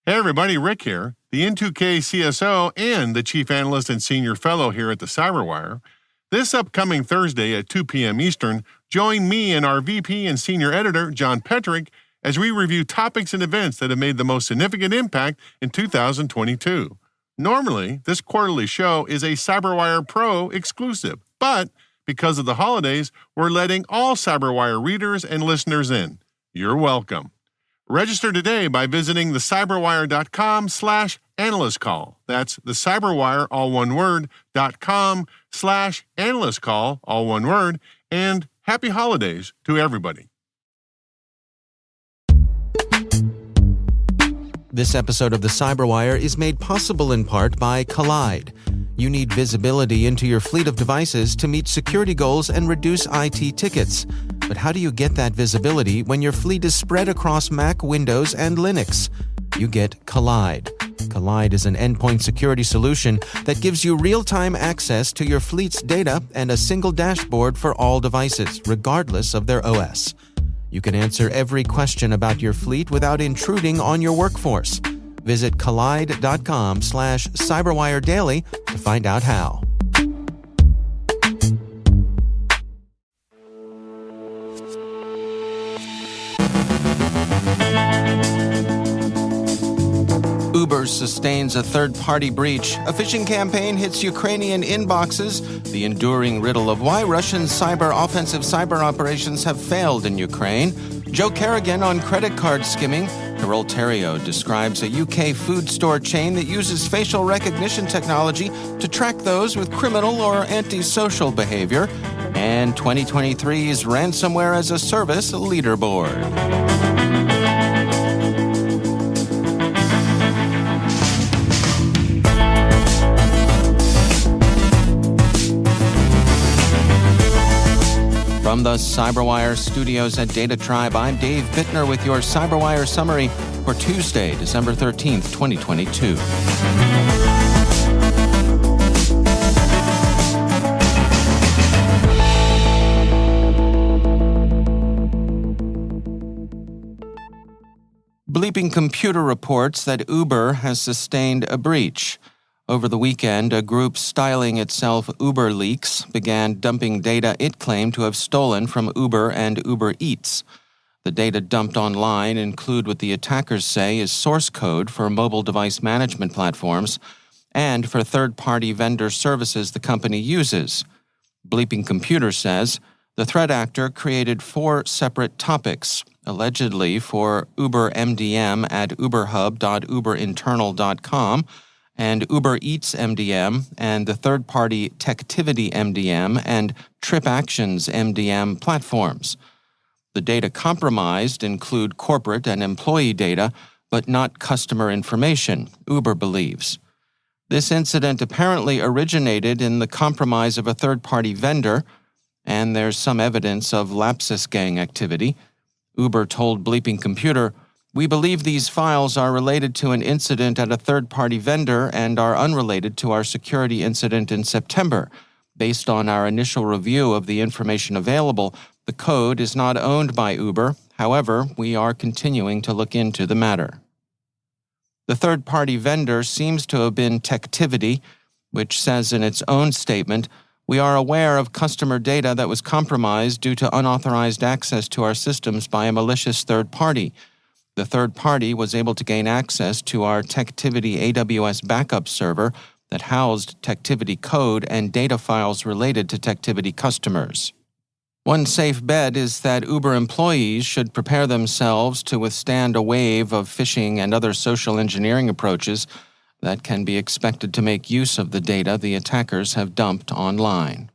Hey everybody, Rick here, the N2K CSO and the Chief Analyst and Senior Fellow here at the CyberWire. This upcoming Thursday at 2 p.m. Eastern, join me and our VP and Senior Editor, John Petrick, as we review topics and events that have made the most significant impact in 2022. Normally, this quarterly show is a CyberWire Pro exclusive, but because of the holidays, we're letting all CyberWire readers and listeners in. You're welcome. Register today by visiting thecyberwire.com/analyst call. That's thecyberwire, all one word, .com/analyst call, all one word, and happy holidays to everybody. This episode of the CyberWire is made possible in part by Collide. You need visibility into your fleet of devices to meet security goals and reduce IT tickets. But how do you get that visibility when your fleet is spread across Mac, Windows, and Linux? You get Collide. Collide is an endpoint security solution that gives you real-time access to your fleet's data and a single dashboard for all devices, regardless of their OS. You can answer every question about your fleet without intruding on your workforce. Visit collide.com/CyberWire Daily to find out how. Uber sustains a third-party breach. A phishing campaign hits Ukrainian inboxes. The enduring riddle of why Russian offensive cyber operations have failed in Ukraine. Joe Carrigan on credit card skimming. Carole Theriault describes a UK food store chain that uses facial recognition technology to track those with criminal or antisocial behavior. And 2023's ransomware-as-a-service leaderboard. From the CyberWire studios at Data Tribe, I'm Dave Bittner with your CyberWire summary for Tuesday, December 13th, 2022. BleepingComputer reports that Uber has sustained a breach. Over the weekend, a group styling itself Uber Leaks began dumping data it claimed to have stolen from Uber and Uber Eats. The data dumped online include what the attackers say is source code for mobile device management platforms and for third-party vendor services the company uses. BleepingComputer says the threat actor created 4 separate topics, allegedly for Uber MDM at uberhub.uberinternal.com, and Uber Eats MDM, and the third-party Tectivity MDM and TripActions MDM platforms. The data compromised include corporate and employee data, but not customer information, Uber believes. This incident apparently originated in the compromise of a third-party vendor, and there's some evidence of Lapsus gang activity. Uber told BleepingComputer, "We believe these files are related to an incident at a third-party vendor and are unrelated to our security incident in September. Based on our initial review of the information available, the code is not owned by Uber. However, we are continuing to look into the matter." The third-party vendor seems to have been Tectivity, which says in its own statement, "We are aware of customer data that was compromised due to unauthorized access to our systems by a malicious third party. The third party was able to gain access to our Tectivity AWS backup server that housed Tectivity code and data files related to Tectivity customers." One safe bet is that Uber employees should prepare themselves to withstand a wave of phishing and other social engineering approaches that can be expected to make use of the data the attackers have dumped online.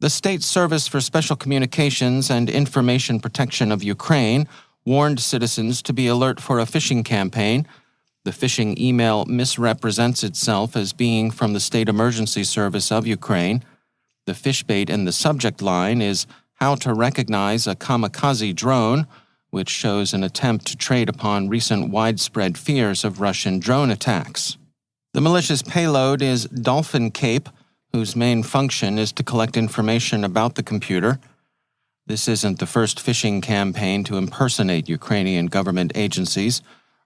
The State Service for Special Communications and Information Protection of Ukraine warned citizens to be alert for a phishing campaign. The phishing email misrepresents itself as being from the State Emergency Service of Ukraine. The phishbait in the subject line is "How to Recognize a Kamikaze Drone," which shows an attempt to trade upon recent widespread fears of Russian drone attacks. The malicious payload is DolphinCape, whose main function is to collect information about the computer. This isn't the first phishing campaign to impersonate Ukrainian government agencies.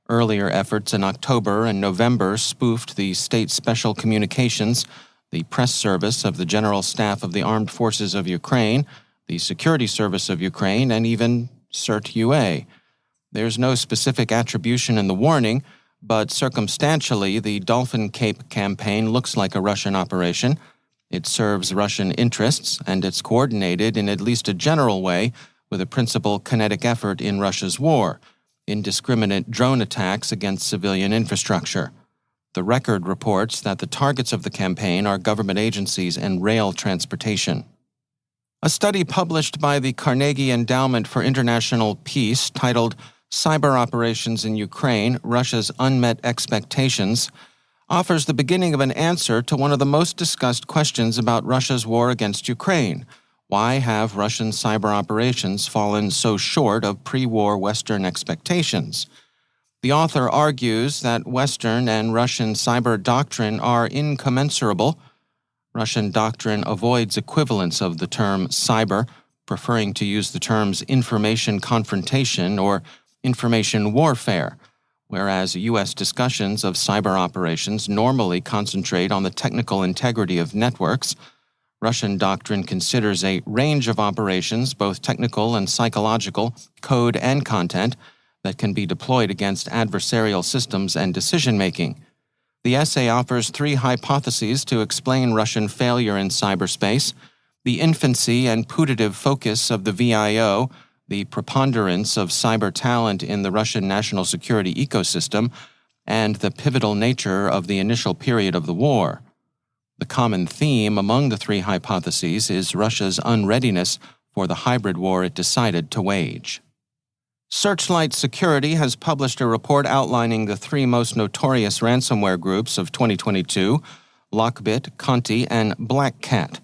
Earlier efforts in October and November spoofed the State Special Communications, the press service of the General Staff of the Armed Forces of Ukraine, the Security Service of Ukraine, and even CERT-UA. There's no specific attribution in the warning, but circumstantially, the DolphinCape campaign looks like a Russian operation. It serves Russian interests, and it's coordinated in at least a general way with a principal kinetic effort in Russia's war, indiscriminate drone attacks against civilian infrastructure. The record reports that the targets of the campaign are government agencies and rail transportation. A study published by the Carnegie Endowment for International Peace titled Cyber Operations in Ukraine, Russia's Unmet Expectations, offers the beginning of an answer to one of the most discussed questions about Russia's war against Ukraine. Why have Russian cyber operations fallen so short of pre-war Western expectations? The author argues that Western and Russian cyber doctrine are incommensurable. Russian doctrine avoids equivalence of the term cyber, preferring to use the terms information confrontation or information warfare, whereas U.S. discussions of cyber operations normally concentrate on the technical integrity of networks. Russian doctrine considers a range of operations, both technical and psychological, code and content, that can be deployed against adversarial systems and decision-making. The essay offers 3 hypotheses to explain Russian failure in cyberspace: the infancy and putative focus of the VIO, the preponderance of cyber talent in the Russian national security ecosystem, and the pivotal nature of the initial period of the war. The common theme among the 3 hypotheses is Russia's unreadiness for the hybrid war it decided to wage. Searchlight Security has published a report outlining the 3 most notorious ransomware groups of 2022, Lockbit, Conti, and Black Cat.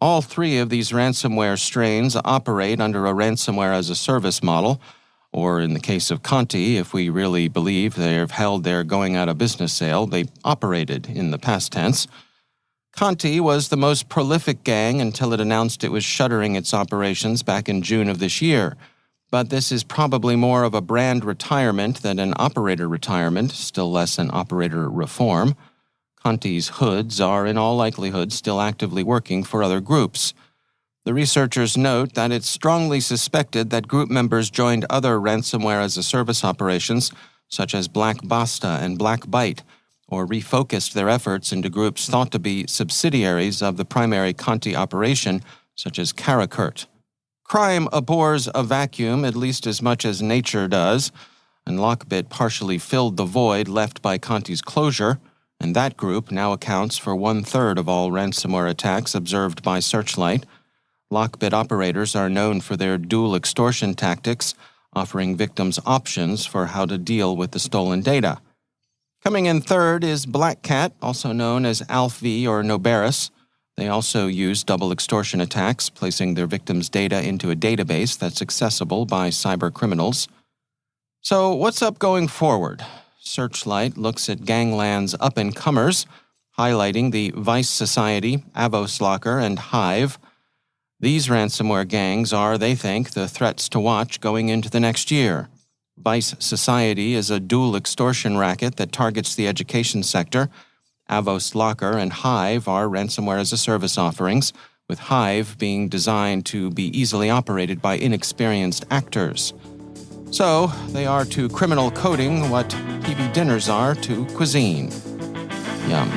All 3 of these ransomware strains operate under a ransomware-as-a-service model, or in the case of Conti, if we really believe they've held their going-out-of-business sale, they operated in the past tense. Conti was the most prolific gang until it announced it was shuttering its operations back in June of this year. But this is probably more of a brand retirement than an operator retirement, still less an operator reform. Conti's hoods are in all likelihood still actively working for other groups. The researchers note that it's strongly suspected that group members joined other ransomware-as-a-service operations, such as Black Basta and Black Bite, or refocused their efforts into groups thought to be subsidiaries of the primary Conti operation, such as Carrigan. Crime abhors a vacuum at least as much as nature does, and Lockbit partially filled the void left by Conti's closure, and that group now accounts for 1/3 of all ransomware attacks observed by Searchlight. Lockbit operators are known for their dual extortion tactics, offering victims options for how to deal with the stolen data. Coming in third is Black Cat, also known as AlpV or Noberis. They also use double extortion attacks, placing their victims' data into a database that's accessible by cyber criminals. So what's up going forward? Searchlight looks at gangland's up-and-comers, highlighting the Vice Society, Avoslocker, and Hive. These ransomware gangs are, they think, the threats to watch going into the next year. Vice Society is a dual extortion racket that targets the education sector. Avoslocker and Hive are ransomware-as-a-service offerings, with Hive being designed to be easily operated by inexperienced actors. So, they are to criminal coding what PB dinners are to cuisine. Yum.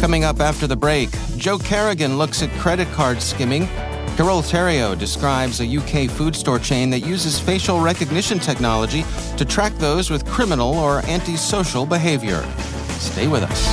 Coming up after the break, Joe Carrigan looks at credit card skimming. Carole Theriault describes a UK food store chain that uses facial recognition technology to track those with criminal or antisocial behavior. Stay with us.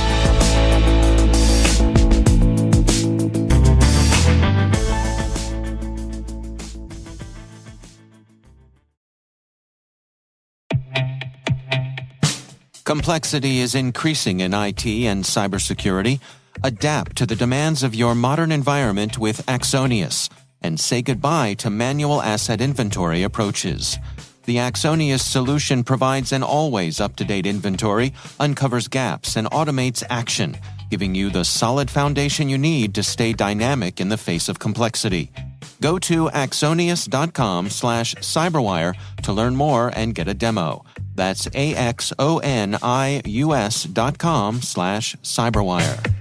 Complexity is increasing in IT and cybersecurity. Adapt to the demands of your modern environment with Axonius and say goodbye to manual asset inventory approaches. The Axonius solution provides an always up-to-date inventory, uncovers gaps, and automates action, giving you the solid foundation you need to stay dynamic in the face of complexity. Go to axonius.com/cyberwire to learn more and get a demo. That's axonius.com/cyberwire.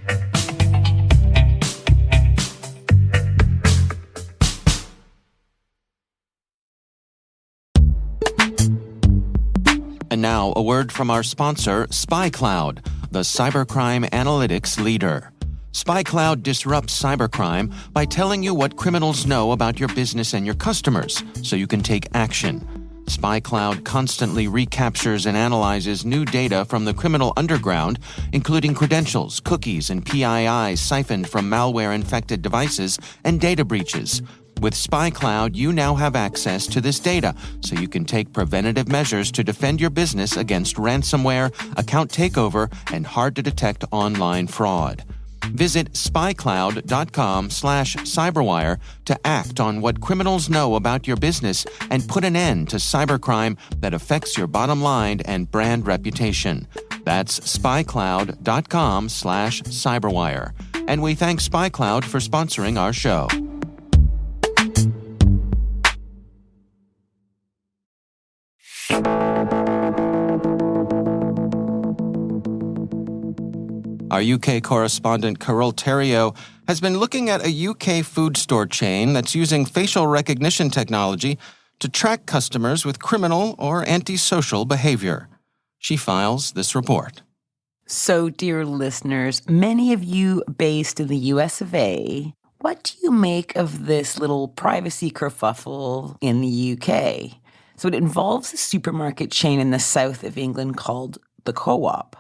And now, a word from our sponsor, SpyCloud, the cybercrime analytics leader. SpyCloud disrupts cybercrime by telling you what criminals know about your business and your customers, so you can take action. SpyCloud constantly recaptures and analyzes new data from the criminal underground, including credentials, cookies, and PII siphoned from malware-infected devices and data breaches. With SpyCloud, you now have access to this data, so you can take preventative measures to defend your business against ransomware, account takeover, and hard-to-detect online fraud. Visit spycloud.com/cyberwire to act on what criminals know about your business and put an end to cybercrime that affects your bottom line and brand reputation. That's spycloud.com/cyberwire. And we thank SpyCloud for sponsoring our show. Our UK correspondent Carole Theriault has been looking at a UK food store chain that's using facial recognition technology to track customers with criminal or antisocial behavior. She files this report. So, dear listeners, many of you based in the US of A, what do you make of this little privacy kerfuffle in the UK? So it involves a supermarket chain in the south of England called the Co-op.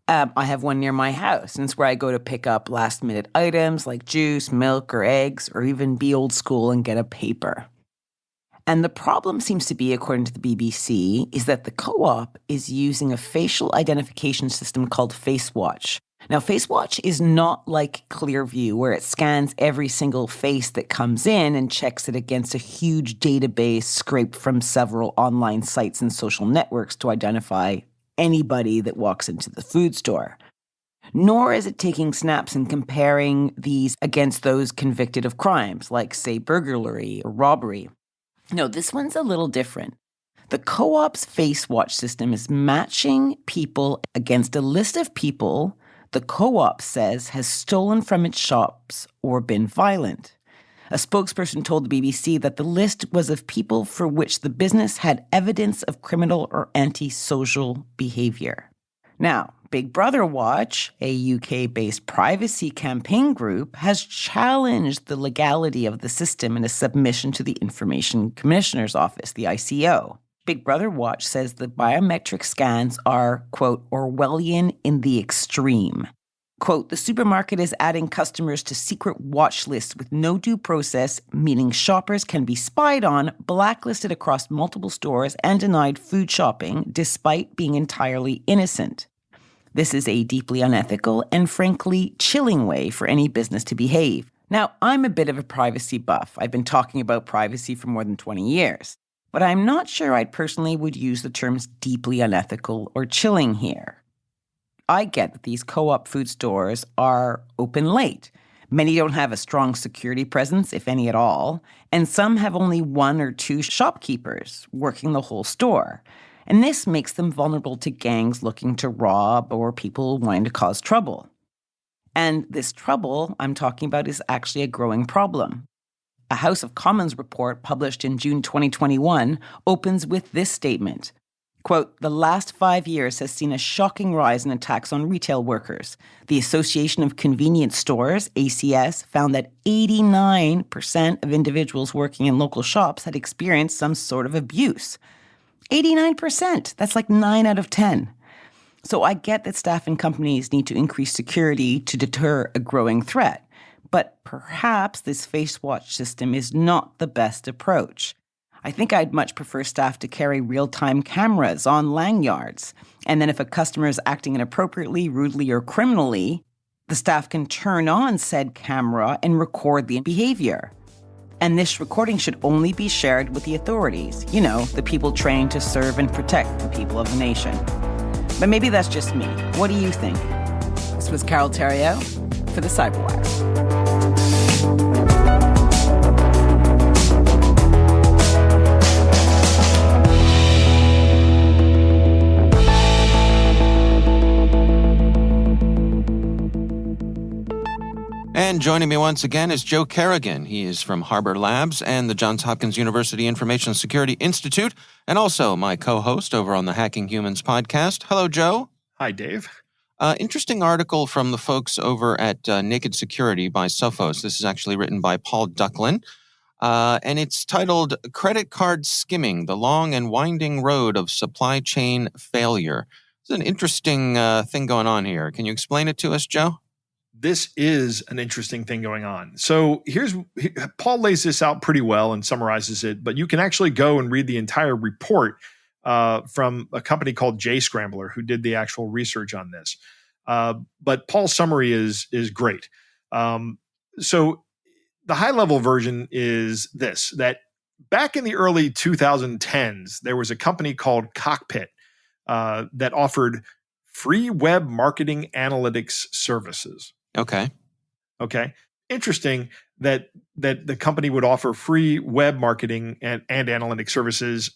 I have one near my house, and it's where I go to pick up last-minute items like juice, milk, or eggs, or even be old school and get a paper. And the problem seems to be, according to the BBC, is that the Co-op is using a facial identification system called FaceWatch. Now, FaceWatch is not like Clearview, where it scans every single face that comes in and checks it against a huge database scraped from several online sites and social networks to identify anybody that walks into the food store. Nor is it taking snaps and comparing these against those convicted of crimes, like, say, burglary or robbery. No, this one's a little different. The Co-op's FaceWatch system is matching people against a list of people the Co-op says has stolen from its shops or been violent. A spokesperson told the BBC that the list was of people for which the business had evidence of criminal or antisocial behavior. Now, Big Brother Watch, a UK-based privacy campaign group, has challenged the legality of the system in a submission to the Information Commissioner's Office, the ICO. Big Brother Watch says the biometric scans are, quote, Orwellian in the extreme. Quote, the supermarket is adding customers to secret watch lists with no due process, meaning shoppers can be spied on, blacklisted across multiple stores, and denied food shopping despite being entirely innocent. This is a deeply unethical and frankly chilling way for any business to behave. Now, I'm a bit of a privacy buff. I've been talking about privacy for more than 20 years. But I'm not sure I personally would use the terms deeply unethical or chilling here. I get that these Co-op food stores are open late. Many don't have a strong security presence, if any at all, and some have only one or two shopkeepers working the whole store. And this makes them vulnerable to gangs looking to rob or people wanting to cause trouble. And this trouble I'm talking about is actually a growing problem. A House of Commons report published in June 2021 opens with this statement. Quote, the last 5 years has seen a shocking rise in attacks on retail workers. The Association of Convenience Stores, ACS, found that 89% of individuals working in local shops had experienced some sort of abuse. 89%! That's like 9 out of 10. So I get that staff and companies need to increase security to deter a growing threat. But perhaps this FaceWatch system is not the best approach. I think I'd much prefer staff to carry real-time cameras on lanyards. And then if a customer is acting inappropriately, rudely, or criminally, the staff can turn on said camera and record the behavior. And this recording should only be shared with the authorities. You know, the people trained to serve and protect the people of the nation. But maybe that's just me. What do you think? This was Carole Theriault for the CyberWire. And joining me once again is Joe Carrigan. He is from Harbor Labs and the Johns Hopkins University Information Security Institute, and also my co-host over on the Hacking Humans podcast. Hello, Joe. Hi, Dave. Interesting article from the folks over at Naked Security by Sophos. This is actually written by Paul Ducklin, and it's titled Credit Card Skimming, the Long and Winding Road of Supply Chain Failure. It's an interesting thing going on here. Can you explain it to us, Joe? This is an interesting thing going on. So Paul lays this out pretty well and summarizes it, but you can actually go and read the entire report from a company called JScrambler who did the actual research on this. But Paul's summary is great. So the high level version is this, that back in the early 2010s, there was a company called Cockpit that offered free web marketing analytics services. Okay. Interesting that the company would offer free web marketing and analytic services.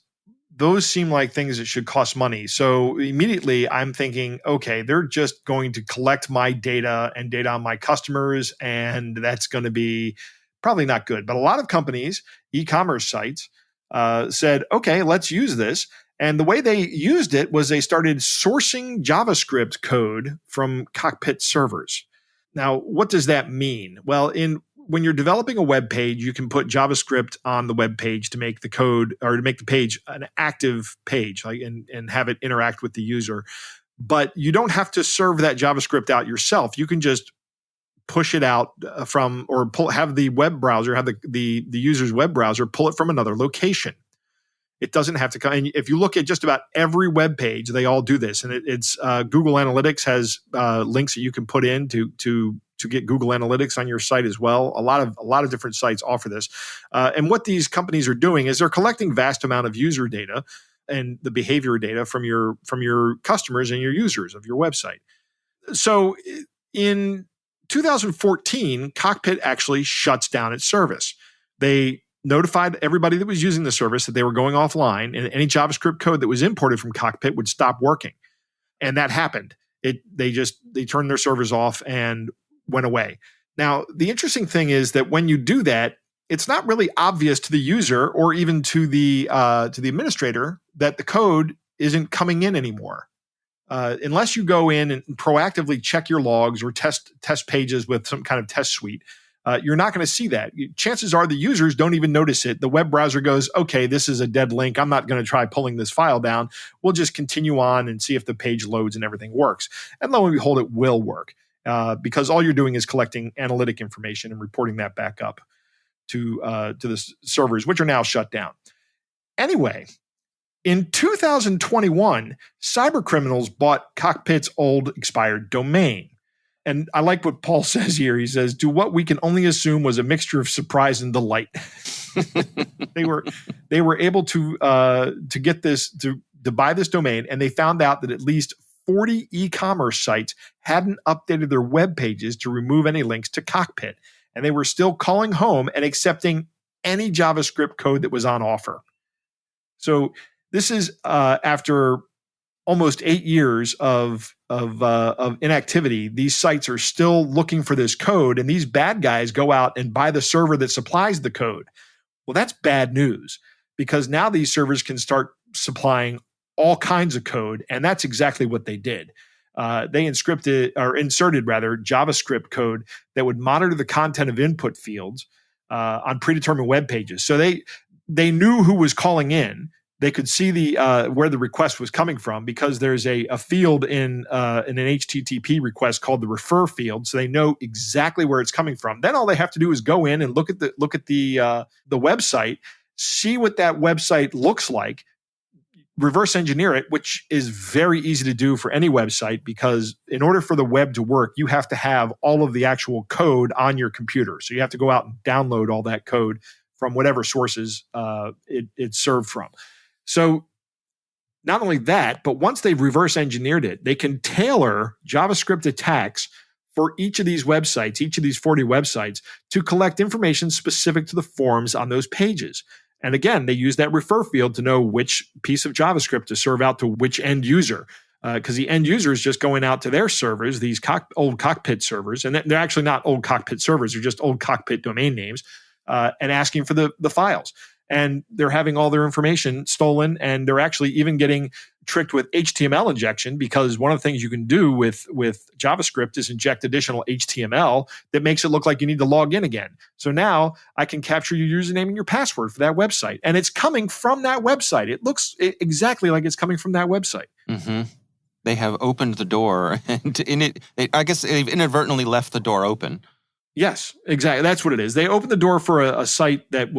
Those seem like things that should cost money. So immediately I'm thinking, okay, they're just going to collect my data and data on my customers, and that's going to be probably not good. But a lot of companies, e-commerce sites, said, okay, let's use this. And the way they used it was they started sourcing JavaScript code from Cockpit servers. Now, what does that mean? Well, when you're developing a web page, you can put JavaScript on the web page to make the code or to make the page an active page, and have it interact with the user. But you don't have to serve that JavaScript out yourself. You can just push it out have the web browser, have the user's web browser pull it from another location. It doesn't have to come. And if you look at just about every web page, they all do this. And it's Google Analytics has links that you can put in to get Google Analytics on your site as well. A lot of different sites offer this. And what these companies are doing is they're collecting vast amount of user data and the behavior data from your customers and your users of your website. So in 2014, Cockpit actually shuts down its service. They notified everybody that was using the service that they were going offline, and any JavaScript code that was imported from Cockpit would stop working. And that happened. They turned their servers off and went away. Now, the interesting thing is that when you do that, it's not really obvious to the user or even to the administrator that the code isn't coming in anymore. Unless you go in and proactively check your logs or test pages with some kind of test suite, you're not going to see that. Chances are the users don't even notice it. The web browser goes, okay, this is a dead link. I'm not going to try pulling this file down. We'll just continue on and see if the page loads and everything works. And lo and behold, it will work because all you're doing is collecting analytic information and reporting that back up to the servers, which are now shut down. Anyway, in 2021, cybercriminals bought Cockpit's old expired domain. And I like what Paul says here. He says, "Do what we can only assume was a mixture of surprise and delight." They were able to get this to buy this domain, and they found out that at least 40 e-commerce sites hadn't updated their web pages to remove any links to Cockpit, and they were still calling home and accepting any JavaScript code that was on offer. So this is after almost 8 years of inactivity. These sites are still looking for this code, and these bad guys go out and buy the server that supplies the code. Well, that's bad news because now these servers can start supplying all kinds of code, and that's exactly what they did. They inserted JavaScript code that would monitor the content of input fields on predetermined web pages. So they knew who was calling in. They could see where the request was coming from because there's a field in an HTTP request called the refer field, so they know exactly where it's coming from. Then all they have to do is go in and look at the website, see what that website looks like, reverse engineer it, which is very easy to do for any website because in order for the web to work, you have to have all of the actual code on your computer. So you have to go out and download all that code from whatever sources it's served from. So not only that, but once they've reverse engineered it, they can tailor JavaScript attacks for each of these websites, each of these 40 websites, to collect information specific to the forms on those pages. And again, they use that refer field to know which piece of JavaScript to serve out to which end user, because the end user is just going out to their servers, these old Cockpit servers, and they're actually not old Cockpit servers, they're just old Cockpit domain names, and asking for the files. And they're having all their information stolen, and they're actually even getting tricked with HTML injection, because one of the things you can do with JavaScript is inject additional HTML that makes it look like you need to log in again. So now I can capture your username and your password for that website, and it's coming from that website. It looks exactly like it's coming from that website. Mm-hmm. They have opened the door, and I guess they've inadvertently left the door open. Yes, exactly. That's what it is. They opened the door for a site that,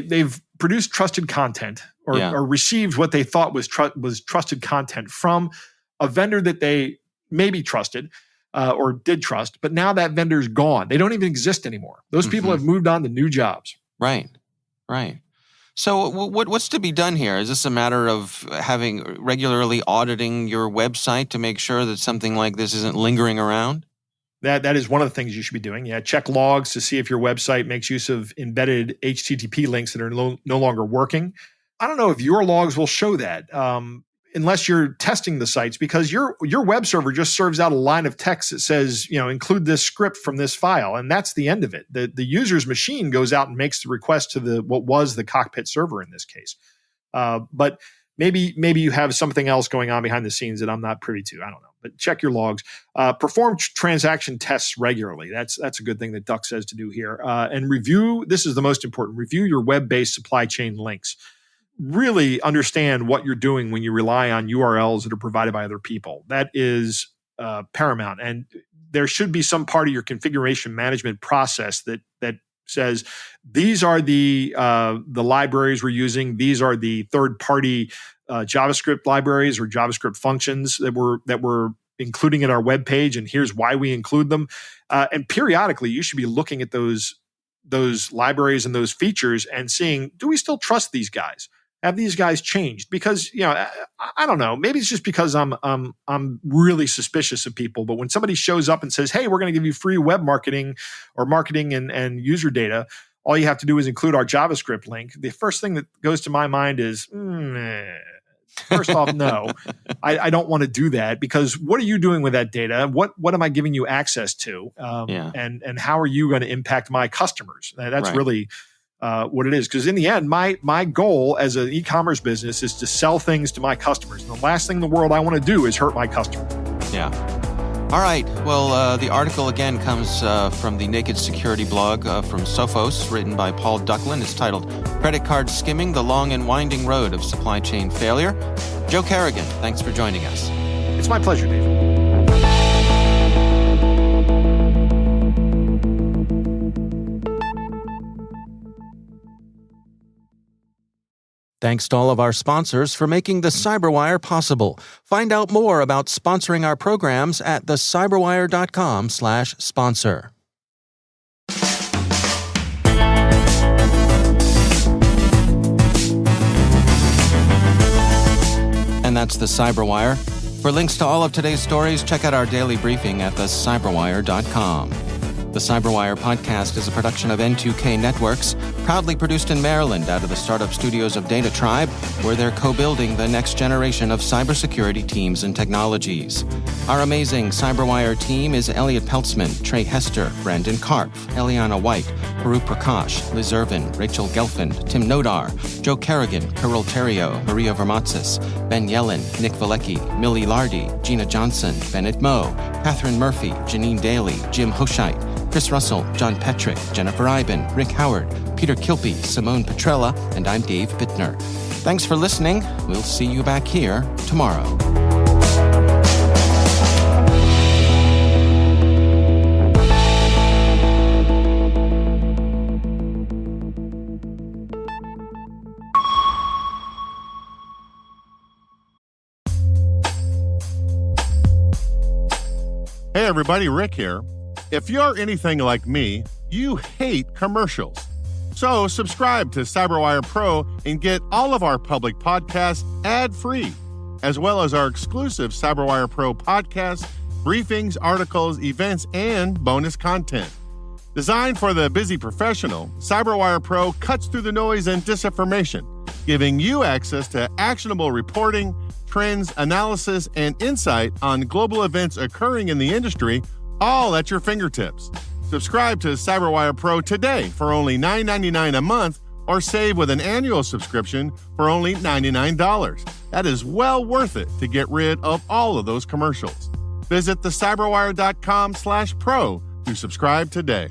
they've produced trusted content or received what they thought was trusted content from a vendor that they maybe trusted or did trust, but now that vendor's gone. They don't even exist anymore. Those people have moved on to new jobs. Right. So what's to be done here? Is this a matter of regularly auditing your website to make sure that something like this isn't lingering around? That is one of the things you should be doing. Yeah, check logs to see if your website makes use of embedded HTTP links that are no longer working. I don't know if your logs will show that unless you're testing the sites, because your web server just serves out a line of text that says, include this script from this file, and that's the end of it. The user's machine goes out and makes the request to what was the Cockpit server in this case. But maybe you have something else going on behind the scenes that I'm not privy to. I don't know. But check your logs. Perform transaction tests regularly. That's a good thing that Duck says to do here. And review, this is the most important, review your web-based supply chain links. Really understand what you're doing when you rely on URLs that are provided by other people. That is paramount. And there should be some part of your configuration management process that says, these are the libraries we're using. These are the third-party JavaScript libraries or JavaScript functions that we're including in our web page, and here's why we include them. And periodically, you should be looking at those libraries and those features and seeing, do we still trust these guys? Have these guys changed? Because I don't know. Maybe it's just because I'm really suspicious of people. But when somebody shows up and says, "Hey, we're going to give you free web marketing or marketing and user data," all you have to do is include our JavaScript link. The first thing that goes to my mind is, first off, no, I don't want to do that, because what are you doing with that data? What am I giving you access to? And how are you going to impact my customers? That's really what it is. Because in the end, my goal as an e-commerce business is to sell things to my customers. And the last thing in the world I want to do is hurt my customer. Yeah. All right. Well, the article again comes from the Naked Security blog from Sophos, written by Paul Ducklin. It's titled "Credit Card Skimming: The Long and Winding Road of Supply Chain Failure." Joe Carrigan, thanks for joining us. It's my pleasure, David. Thanks to all of our sponsors for making the CyberWire possible. Find out more about sponsoring our programs at thecyberwire.com/sponsor. And that's the CyberWire. For links to all of today's stories, check out our daily briefing at thecyberwire.com. The CyberWire podcast is a production of N2K Networks, proudly produced in Maryland out of the startup studios of Data Tribe, where they're co-building the next generation of cybersecurity teams and technologies. Our amazing CyberWire team is Elliot Peltzman, Trey Hester, Brandon Karpf, Eliana White, Haru Prakash, Liz Irvin, Rachel Gelfand, Tim Nodar, Joe Carrigan, Carole Theriault, Maria Vermatzis, Ben Yellen, Nick Valecki, Millie Lardy, Gina Johnson, Bennett Moe, Catherine Murphy, Janine Daly, Jim Hoshite, Chris Russell, John Petrick, Jennifer Iben, Rick Howard, Peter Kilpie, Simone Petrella, and I'm Dave Bittner. Thanks for listening. We'll see you back here tomorrow. Hey everybody, Rick here. If you're anything like me, you hate commercials. So subscribe to CyberWire Pro and get all of our public podcasts ad-free, as well as our exclusive CyberWire Pro podcasts, briefings, articles, events, and bonus content. Designed for the busy professional, CyberWire Pro cuts through the noise and disinformation, giving you access to actionable reporting, trends, analysis, and insight on global events occurring in the industry, all at your fingertips. Subscribe to CyberWire Pro today for only $9.99 a month, or save with an annual subscription for only $99. That is well worth it to get rid of all of those commercials. Visit thecyberwire.com/pro to subscribe today.